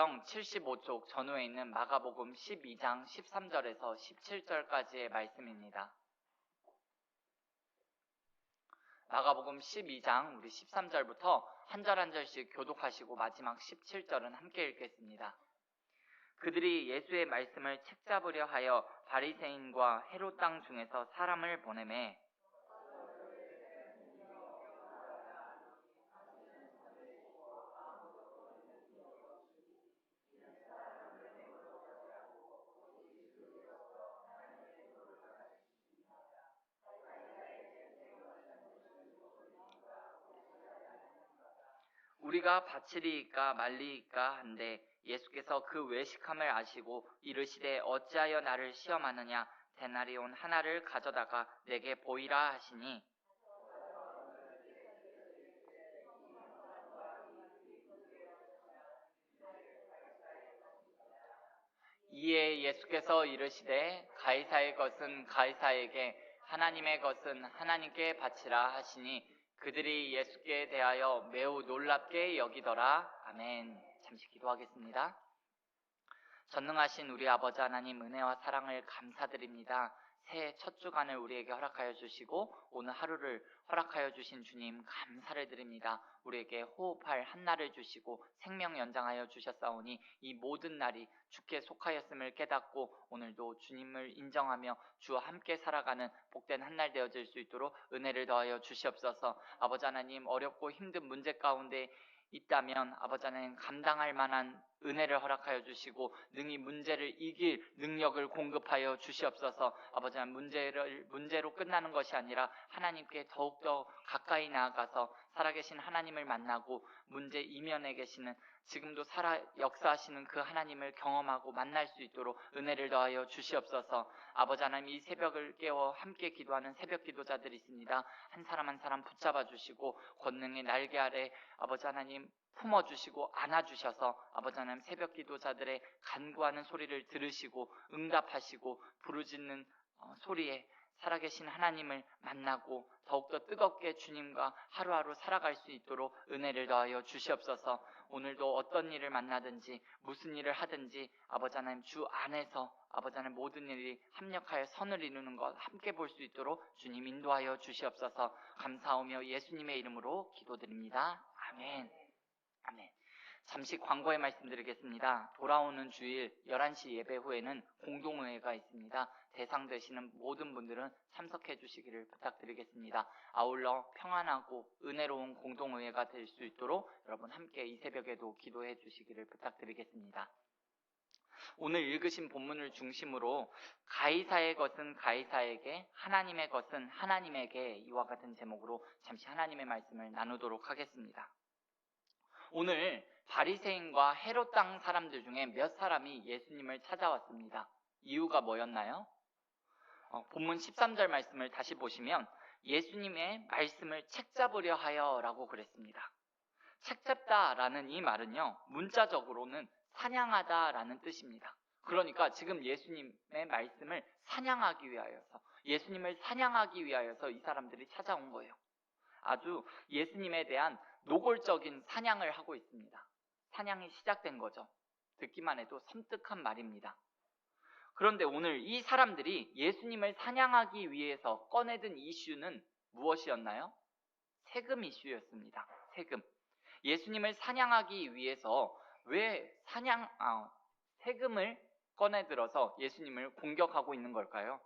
성경 75쪽 전후에 있는 마가복음 12장 13절에서 17절까지의 말씀입니다. 마가복음 12장 우리 13절부터 한 절 한 절씩 교독하시고 마지막 17절은 함께 읽겠습니다. 그들이 예수의 말씀을 책잡으려 하여 바리새인과 헤롯 땅 중에서 사람을 보내매 우리가 바치리이까 말리이까 한데 예수께서 그 외식함을 아시고 이르시되 어찌하여 나를 시험하느냐 데나리온 하나를 가져다가 내게 보이라 하시니 이에 예수께서 이르시되 가이사의 것은 가이사에게 하나님의 것은 하나님께 바치라 하시니 그들이 예수께 대하여 매우 놀랍게 여기더라. 아멘. 잠시 기도하겠습니다. 전능하신 우리 아버지 하나님 은혜와 사랑을 감사드립니다. 새해 첫 주간을 우리에게 허락하여 주시고 오늘 하루를 허락하여 주신 주님 감사를 드립니다. 우리에게 호흡할 한날을 주시고 생명 연장하여 주셨사오니 이 모든 날이 주께 속하였음을 깨닫고 오늘도 주님을 인정하며 주와 함께 살아가는 복된 한날 되어질 수 있도록 은혜를 더하여 주시옵소서. 아버지 하나님 어렵고 힘든 문제 가운데 있다면 아버지 하나님 감당할 만한 은혜를 허락하여 주시고 능히 문제를 이길 능력을 공급하여 주시옵소서. 아버지 하나님 문제로 끝나는 것이 아니라 하나님께 더욱더 가까이 나아가서 살아계신 하나님을 만나고 문제 이면에 계시는 지금도 역사하시는 그 하나님을 경험하고 만날 수 있도록 은혜를 더하여 주시옵소서. 아버지 하나님 이 새벽을 깨워 함께 기도하는 새벽 기도자들이 있습니다. 한 사람 한 사람 붙잡아 주시고 권능의 날개 아래 아버지 하나님 품어주시고 안아주셔서 아버지 하나님 새벽 기도자들의 간구하는 소리를 들으시고 응답하시고 부르짖는 소리에 살아계신 하나님을 만나고 더욱더 뜨겁게 주님과 하루하루 살아갈 수 있도록 은혜를 더하여 주시옵소서. 오늘도 어떤 일을 만나든지 무슨 일을 하든지 아버지 하나님 주 안에서 아버지 하나님 모든 일이 합력하여 선을 이루는 것 함께 볼 수 있도록 주님 인도하여 주시옵소서. 감사하며 예수님의 이름으로 기도드립니다. 아멘. 아멘. 잠시 광고의 말씀드리겠습니다. 돌아오는 주일 11시 예배 후에는 공동의회가 있습니다. 대상 되시는 모든 분들은 참석해 주시기를 부탁드리겠습니다. 아울러 평안하고 은혜로운 공동의회가 될 수 있도록 여러분 함께 이 새벽에도 기도해 주시기를 부탁드리겠습니다. 오늘 읽으신 본문을 중심으로 가이사의 것은 가이사에게 하나님의 것은 하나님에게 이와 같은 제목으로 잠시 하나님의 말씀을 나누도록 하겠습니다. 오늘 바리새인과 헤롯 땅 사람들 중에 몇 사람이 예수님을 찾아왔습니다. 이유가 뭐였나요? 본문 13절 말씀을 다시 보시면 예수님의 말씀을 책잡으려 하여 라고 그랬습니다. 책잡다라는 이 말은요 문자적으로는 사냥하다라는 뜻입니다. 그러니까 지금 예수님의 말씀을 사냥하기 위하여서 예수님을 사냥하기 위하여서 이 사람들이 찾아온 거예요. 아주 예수님에 대한 노골적인 사냥을 하고 있습니다. 사냥이 시작된 거죠. 듣기만 해도 섬뜩한 말입니다. 그런데 오늘 이 사람들이 예수님을 사냥하기 위해서 꺼내든 이슈는 무엇이었나요? 세금 이슈였습니다. 세금. 예수님을 사냥하기 위해서 왜 세금을 꺼내들어서 예수님을 공격하고 있는 걸까요?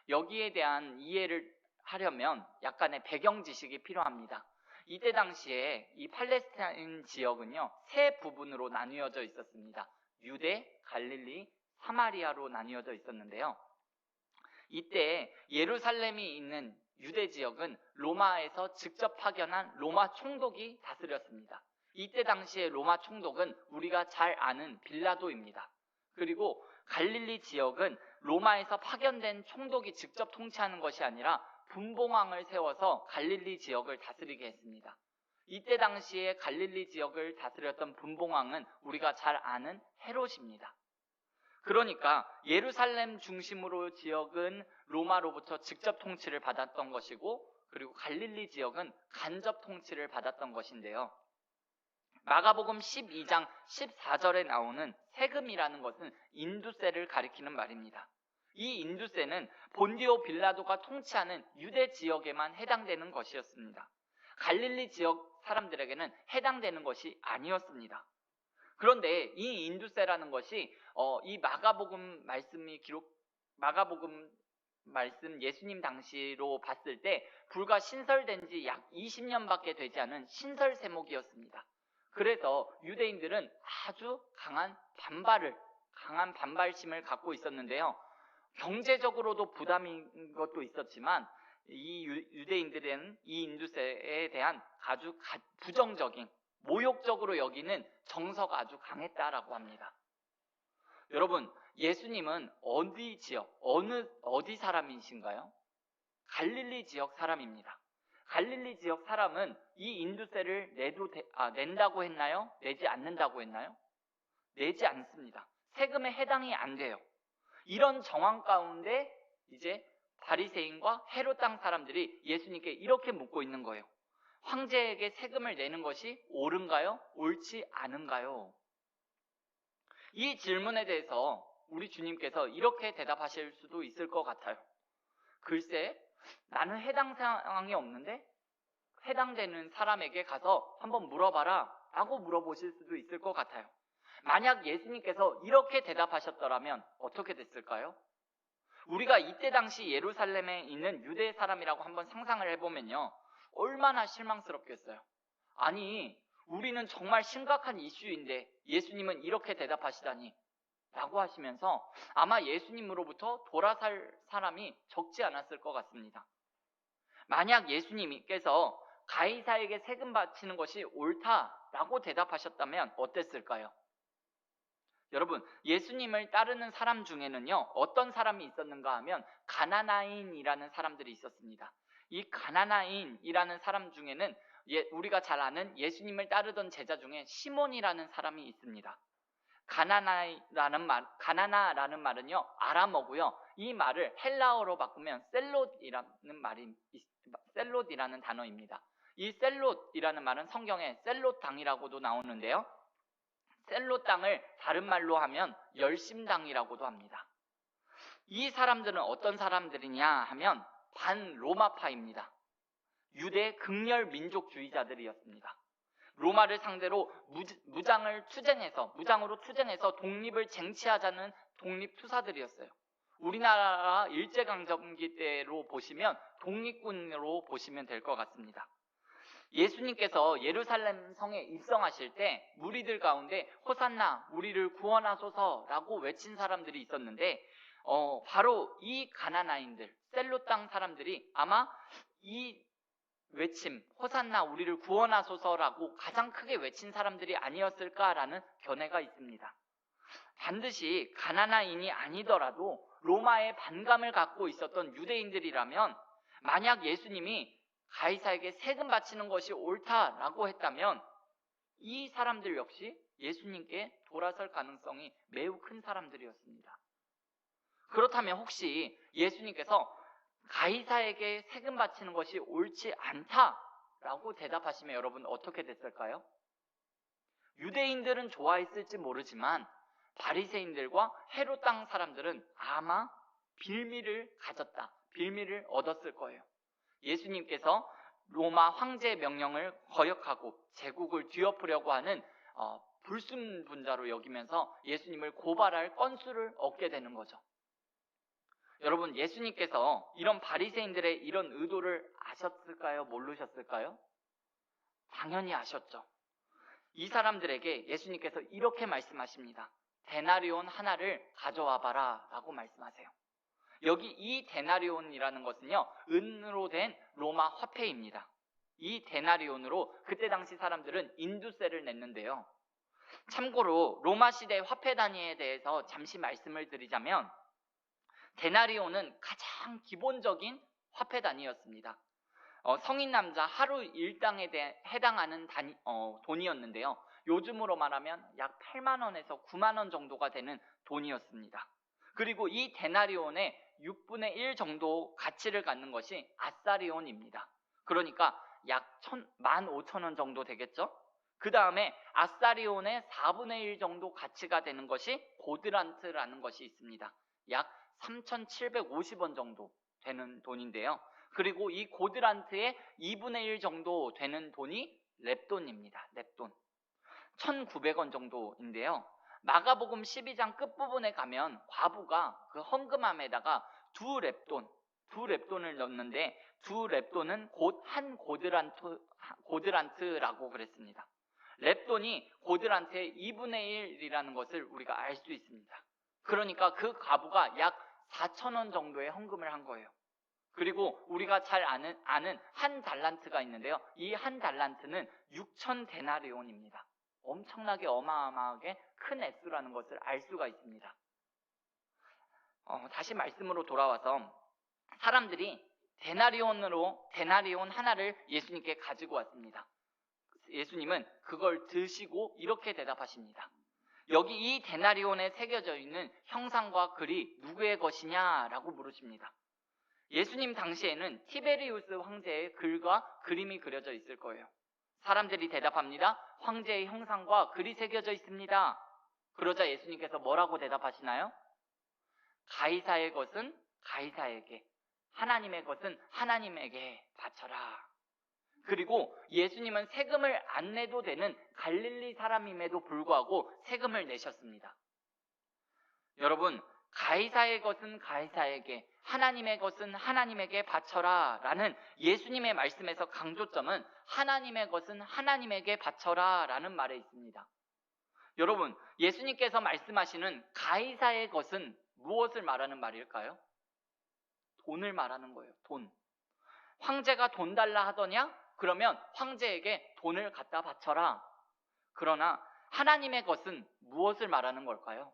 여기에 대한 이해를 하려면 약간의 배경 지식이 필요합니다. 이때 당시에 이 팔레스타인 지역은요 세 부분으로 나뉘어져 있었습니다. 유대, 갈릴리, 사마리아로 나뉘어져 있었는데요. 이때 예루살렘이 있는 유대 지역은 로마에서 직접 파견한 로마 총독이 다스렸습니다. 이때 당시에 로마 총독은 우리가 잘 아는 빌라도입니다. 그리고 갈릴리 지역은 로마에서 파견된 총독이 직접 통치하는 것이 아니라 분봉왕을 세워서 갈릴리 지역을 다스리게 했습니다. 이때 당시에 갈릴리 지역을 다스렸던 분봉왕은 우리가 잘 아는 헤롯입니다. 그러니까 예루살렘 중심으로 지역은 로마로부터 직접 통치를 받았던 것이고 그리고 갈릴리 지역은 간접 통치를 받았던 것인데요. 마가복음 12장 14절에 나오는 세금이라는 것은 인두세를 가리키는 말입니다. 이 인두세는 본디오 빌라도가 통치하는 유대 지역에만 해당되는 것이었습니다. 갈릴리 지역 사람들에게는 해당되는 것이 아니었습니다. 그런데 이 인두세라는 것이 이 마가복음 말씀 예수님 당시로 봤을 때 불과 신설된 지 약 20년밖에 되지 않은 신설 세목이었습니다. 그래서 유대인들은 아주 강한 반발심을 갖고 있었는데요. 경제적으로도 부담인 것도 있었지만 이 유대인들은 이 인두세에 대한 아주 부정적인, 모욕적으로 여기는 정서가 아주 강했다라고 합니다. 여러분, 예수님은 어디 지역, 어디 사람이신가요? 갈릴리 지역 사람입니다. 갈릴리 지역 사람은 이 인두세를 낸다고 했나요? 내지 않는다고 했나요? 내지 않습니다. 세금에 해당이 안 돼요. 이런 정황 가운데 이제 바리새인과 헤롯 땅 사람들이 예수님께 이렇게 묻고 있는 거예요. 황제에게 세금을 내는 것이 옳은가요? 옳지 않은가요? 이 질문에 대해서 우리 주님께서 이렇게 대답하실 수도 있을 것 같아요. 글쎄, 나는 해당 상황이 없는데 해당되는 사람에게 가서 한번 물어봐라 라고 물어보실 수도 있을 것 같아요. 만약 예수님께서 이렇게 대답하셨더라면 어떻게 됐을까요? 우리가 이때 당시 예루살렘에 있는 유대 사람이라고 한번 상상을 해보면요, 얼마나 실망스럽겠어요. 아니, 우리는 정말 심각한 이슈인데 예수님은 이렇게 대답하시다니 라고 하시면서 아마 예수님으로부터 돌아설 사람이 적지 않았을 것 같습니다. 만약 예수님께서 가이사에게 세금 바치는 것이 옳다라고 대답하셨다면 어땠을까요? 여러분, 예수님을 따르는 사람 중에는요, 어떤 사람이 있었는가 하면 가나나인이라는 사람들이 있었습니다. 이 가나나인이라는 사람 중에는 우리가 잘 아는 예수님을 따르던 제자 중에 시몬이라는 사람이 있습니다. 가나나라는 말은요, 아람어고요. 이 말을 헬라어로 바꾸면 셀롯이라는 단어입니다. 이 셀롯이라는 말은 성경에 셀롯 당이라고도 나오는데요. 셀롯 당을 다른 말로 하면 열심당이라고도 합니다. 이 사람들은 어떤 사람들이냐 하면 반로마파입니다. 유대 극렬 민족주의자들이었습니다. 로마를 상대로 무장으로 투쟁해서 독립을 쟁취하자는 독립투사들이었어요. 우리나라 일제강점기 때로 보시면 독립군으로 보시면 될 것 같습니다. 예수님께서 예루살렘 성에 입성하실 때 무리들 가운데 호산나 우리를 구원하소서라고 외친 사람들이 있었는데 바로 이 가나나인들, 셀롯 땅 사람들이 아마 이 외침, 호산나 우리를 구원하소서라고 가장 크게 외친 사람들이 아니었을까라는 견해가 있습니다. 반드시 가나나인이 아니더라도 로마에 반감을 갖고 있었던 유대인들이라면 만약 예수님이 가이사에게 세금 바치는 것이 옳다라고 했다면 이 사람들 역시 예수님께 돌아설 가능성이 매우 큰 사람들이었습니다. 그렇다면 혹시 예수님께서 가이사에게 세금 바치는 것이 옳지 않다라고 대답하시면 여러분 어떻게 됐을까요? 유대인들은 좋아했을지 모르지만 바리새인들과 헤롯 땅 사람들은 아마 빌미를 얻었을 거예요. 예수님께서 로마 황제의 명령을 거역하고 제국을 뒤엎으려고 하는 불순분자로 여기면서 예수님을 고발할 건수를 얻게 되는 거죠. 여러분, 예수님께서 이런 바리새인들의 이런 의도를 아셨을까요? 모르셨을까요? 당연히 아셨죠. 이 사람들에게 예수님께서 이렇게 말씀하십니다. 데나리온 하나를 가져와 봐라 라고 말씀하세요. 여기 이 데나리온이라는 것은요, 은으로 된 로마 화폐입니다. 이 데나리온으로 그때 당시 사람들은 인두세를 냈는데요. 참고로 로마 시대 화폐 단위에 대해서 잠시 말씀을 드리자면 데나리온은 가장 기본적인 화폐 단위였습니다. 성인 남자 하루 일당에 해당하는 돈이었는데요. 요즘으로 말하면 약 8만 원에서 9만 원 정도가 되는 돈이었습니다. 그리고 이 데나리온의 6분의 1 정도 가치를 갖는 것이 아사리온입니다. 그러니까 약 15,000원 정도 되겠죠? 그 다음에 아사리온의 4분의 1 정도 가치가 되는 것이 고드란트라는 것이 있습니다. 약 3,750원 정도 되는 돈인데요. 그리고 이 고드란트의 2분의 1 정도 되는 돈이 렙돈입니다. 렙돈. 1,900원 정도인데요. 마가복음 12장 끝부분에 가면 과부가 그 헌금함에다가 두 렙돈을 넣는데 두 렙돈은 곧 한 고드란트라고 그랬습니다. 렙돈이 고드란트의 2분의 1이라는 것을 우리가 알 수 있습니다. 그러니까 그 과부가 약 4,000원 정도의 헌금을 한 거예요. 그리고 우리가 잘 아는 한 달란트가 있는데요. 이 한 달란트는 6,000데나리온입니다. 엄청나게 어마어마하게 큰 액수라는 것을 알 수가 있습니다. 다시 말씀으로 돌아와서 사람들이 데나리온 하나를 예수님께 가지고 왔습니다. 예수님은 그걸 드시고 이렇게 대답하십니다. 여기 이 데나리온에 새겨져 있는 형상과 글이 누구의 것이냐라고 물으십니다. 예수님 당시에는 티베리우스 황제의 글과 그림이 그려져 있을 거예요. 사람들이 대답합니다. 황제의 형상과 글이 새겨져 있습니다. 그러자 예수님께서 뭐라고 대답하시나요? 가이사의 것은 가이사에게, 하나님의 것은 하나님에게 바쳐라. 그리고 예수님은 세금을 안 내도 되는 갈릴리 사람임에도 불구하고 세금을 내셨습니다. 여러분, 가이사의 것은 가이사에게, 하나님의 것은 하나님에게 바쳐라 라는 예수님의 말씀에서 강조점은 하나님의 것은 하나님에게 바쳐라 라는 말에 있습니다. 여러분, 예수님께서 말씀하시는 가이사의 것은 무엇을 말하는 말일까요? 돈을 말하는 거예요. 돈. 황제가 돈 달라 하더냐? 그러면 황제에게 돈을 갖다 바쳐라. 그러나 하나님의 것은 무엇을 말하는 걸까요?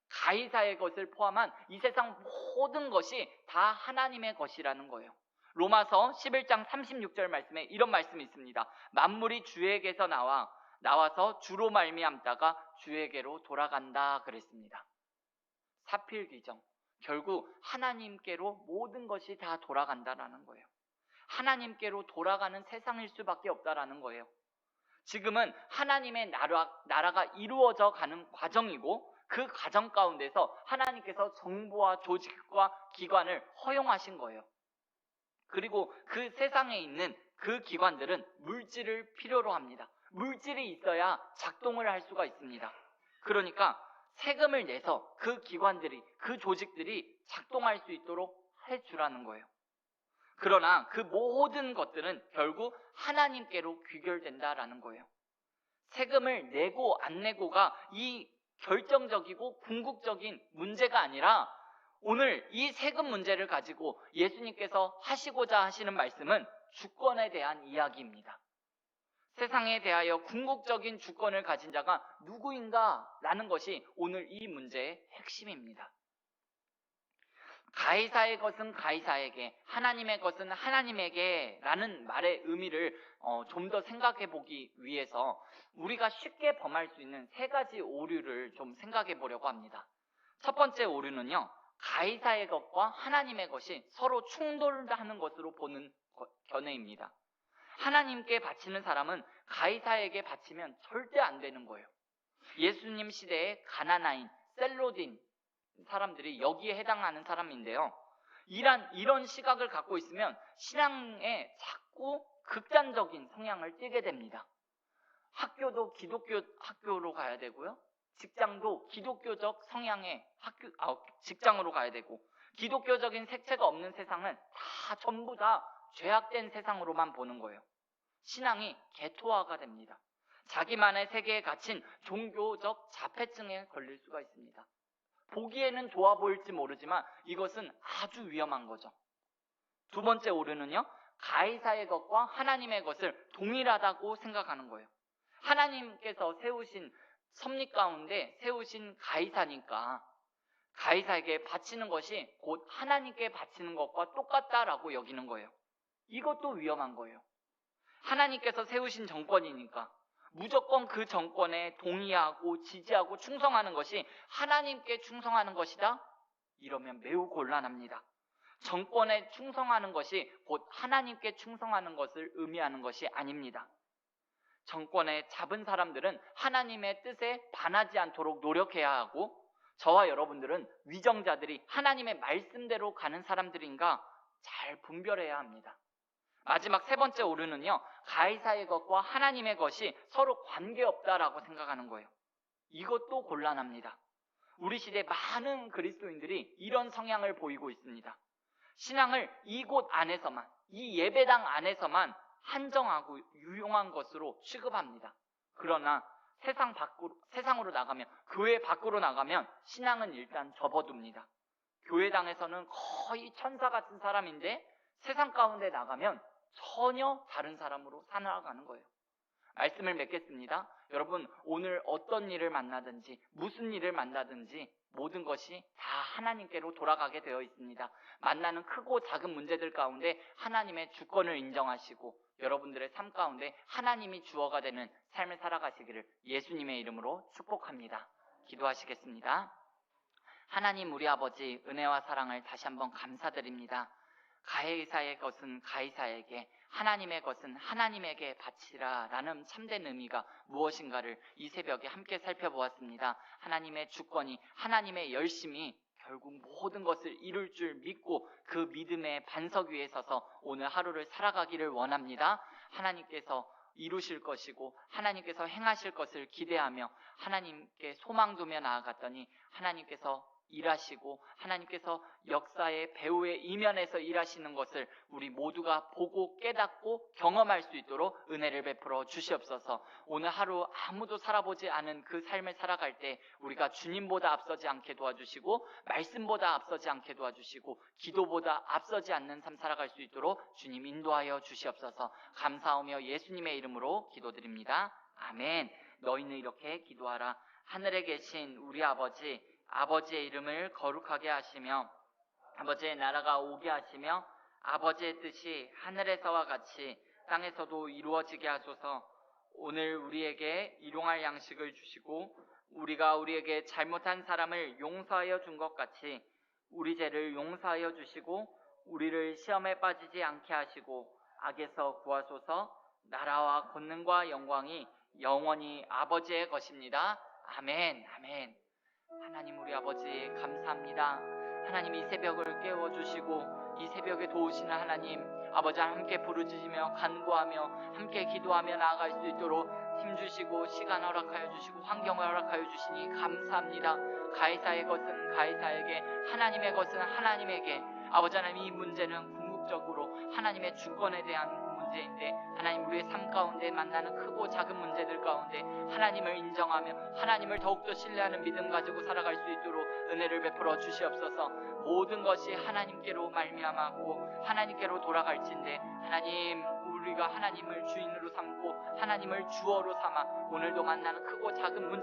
가이사의 것을 포함한 이 세상 모든 것이 다 하나님의 것이라는 거예요. 로마서 11장 36절 말씀에 이런 말씀이 있습니다. 만물이 주에게서 나와서 주로 말미암다가 주에게로 돌아간다 그랬습니다. 사필귀정. 결국 하나님께로 모든 것이 다 돌아간다라는 거예요. 하나님께로 돌아가는 세상일 수밖에 없다라는 거예요. 지금은 하나님의 나라가 이루어져 가는 과정이고 그 과정 가운데서 하나님께서 정부와 조직과 기관을 허용하신 거예요. 그리고 그 세상에 있는 그 기관들은 물질을 필요로 합니다. 물질이 있어야 작동을 할 수가 있습니다. 그러니까 세금을 내서 그 기관들이, 그 조직들이 작동할 수 있도록 해주라는 거예요. 그러나 그 모든 것들은 결국 하나님께로 귀결된다라는 거예요. 세금을 내고 안 내고가 이 결정적이고 궁극적인 문제가 아니라 오늘 이 세금 문제를 가지고 예수님께서 하시고자 하시는 말씀은 주권에 대한 이야기입니다. 세상에 대하여 궁극적인 주권을 가진 자가 누구인가? 라는 것이 오늘 이 문제의 핵심입니다. 가이사의 것은 가이사에게, 하나님의 것은 하나님에게 라는 말의 의미를 좀 더 생각해 보기 위해서 우리가 쉽게 범할 수 있는 세 가지 오류를 좀 생각해 보려고 합니다. 첫 번째 오류는요, 가이사의 것과 하나님의 것이 서로 충돌하는 것으로 보는 견해입니다. 하나님께 바치는 사람은 가이사에게 바치면 절대 안 되는 거예요. 예수님 시대의 가나나인, 셀로딘 사람들이 여기에 해당하는 사람인데요. 이런 시각을 갖고 있으면 신앙에 자꾸 극단적인 성향을 띠게 됩니다. 학교도 기독교 학교로 가야 되고요. 직장도 기독교적 성향의 직장으로 가야 되고, 기독교적인 색채가 없는 세상은 다 전부 다 죄악된 세상으로만 보는 거예요. 신앙이 개토화가 됩니다. 자기만의 세계에 갇힌 종교적 자폐증에 걸릴 수가 있습니다. 보기에는 좋아 보일지 모르지만 이것은 아주 위험한 거죠. 두 번째 오류는요, 가이사의 것과 하나님의 것을 동일하다고 생각하는 거예요. 하나님께서 세우신 섭리 가운데 세우신 가이사니까 가이사에게 바치는 것이 곧 하나님께 바치는 것과 똑같다라고 여기는 거예요. 이것도 위험한 거예요. 하나님께서 세우신 정권이니까 무조건 그 정권에 동의하고 지지하고 충성하는 것이 하나님께 충성하는 것이다? 이러면 매우 곤란합니다. 정권에 충성하는 것이 곧 하나님께 충성하는 것을 의미하는 것이 아닙니다. 정권에 잡은 사람들은 하나님의 뜻에 반하지 않도록 노력해야 하고, 저와 여러분들은 위정자들이 하나님의 말씀대로 가는 사람들인가 잘 분별해야 합니다. 마지막 세 번째 오류는요, 가이사의 것과 하나님의 것이 서로 관계없다라고 생각하는 거예요. 이것도 곤란합니다. 우리 시대 많은 그리스도인들이 이런 성향을 보이고 있습니다. 신앙을 이곳 안에서만, 이 예배당 안에서만 한정하고 유용한 것으로 취급합니다. 그러나 세상으로 나가면, 교회 밖으로 나가면 신앙은 일단 접어둡니다. 교회당에서는 거의 천사 같은 사람인데 세상 가운데 나가면 전혀 다른 사람으로 살아가는 거예요. 말씀을 맺겠습니다. 여러분, 오늘 어떤 일을 만나든지 무슨 일을 만나든지 모든 것이 다 하나님께로 돌아가게 되어 있습니다. 만나는 크고 작은 문제들 가운데 하나님의 주권을 인정하시고 여러분들의 삶 가운데 하나님이 주어가 되는 삶을 살아가시기를 예수님의 이름으로 축복합니다. 기도하시겠습니다. 하나님 우리 아버지, 은혜와 사랑을 다시 한번 감사드립니다. 가이사의 것은 가이사에게, 하나님의 것은 하나님에게 바치라 라는 참된 의미가 무엇인가를 이 새벽에 함께 살펴보았습니다. 하나님의 주권이, 하나님의 열심이 결국 모든 것을 이룰 줄 믿고 그 믿음의 반석 위에 서서 오늘 하루를 살아가기를 원합니다. 하나님께서 이루실 것이고 하나님께서 행하실 것을 기대하며 하나님께 소망 두며 나아갔더니 하나님께서 일하시고 하나님께서 역사의 배후의 이면에서 일하시는 것을 우리 모두가 보고 깨닫고 경험할 수 있도록 은혜를 베풀어 주시옵소서. 오늘 하루 아무도 살아보지 않은 그 삶을 살아갈 때 우리가 주님보다 앞서지 않게 도와주시고 말씀보다 앞서지 않게 도와주시고 기도보다 앞서지 않는 삶 살아갈 수 있도록 주님 인도하여 주시옵소서. 감사하며 예수님의 이름으로 기도드립니다. 아멘. 너희는 이렇게 기도하라. 하늘에 계신 우리 아버지의 이름을 거룩하게 하시며 아버지의 나라가 오게 하시며 아버지의 뜻이 하늘에서와 같이 땅에서도 이루어지게 하소서. 오늘 우리에게 일용할 양식을 주시고 우리가 우리에게 잘못한 사람을 용서하여 준 것 같이 우리 죄를 용서하여 주시고 우리를 시험에 빠지지 않게 하시고 악에서 구하소서. 나라와 권능과 영광이 영원히 아버지의 것입니다. 아멘. 아멘. 하나님 우리 아버지 감사합니다. 하나님 이 새벽을 깨워주시고 이 새벽에 도우시는 하나님 아버지 함께 부르짖으며 간구하며 함께 기도하며 나아갈 수 있도록 힘주시고 시간 허락하여 주시고 환경을 허락하여 주시니 감사합니다. 가이사의 것은 가이사에게, 하나님의 것은 하나님에게. 아버지 하나님, 이 문제는 궁극적으로 하나님의 주권에 대한 문제인데 하나님 우리의 삶 가운데 만나는 크고 작은 문제들 가운데 하나님을 인정하며 하나님을 더욱더 신뢰하는 믿음 가지고 살아갈 수 있도록 은혜를 베풀어 주시옵소서. 모든 것이 하나님께로 말미암았고 하나님께로 돌아갈진데 하나님 우리가 하나님을 주인으로 삼고 하나님을 주어로 삼아 오늘도 만나는 크고 작은 문제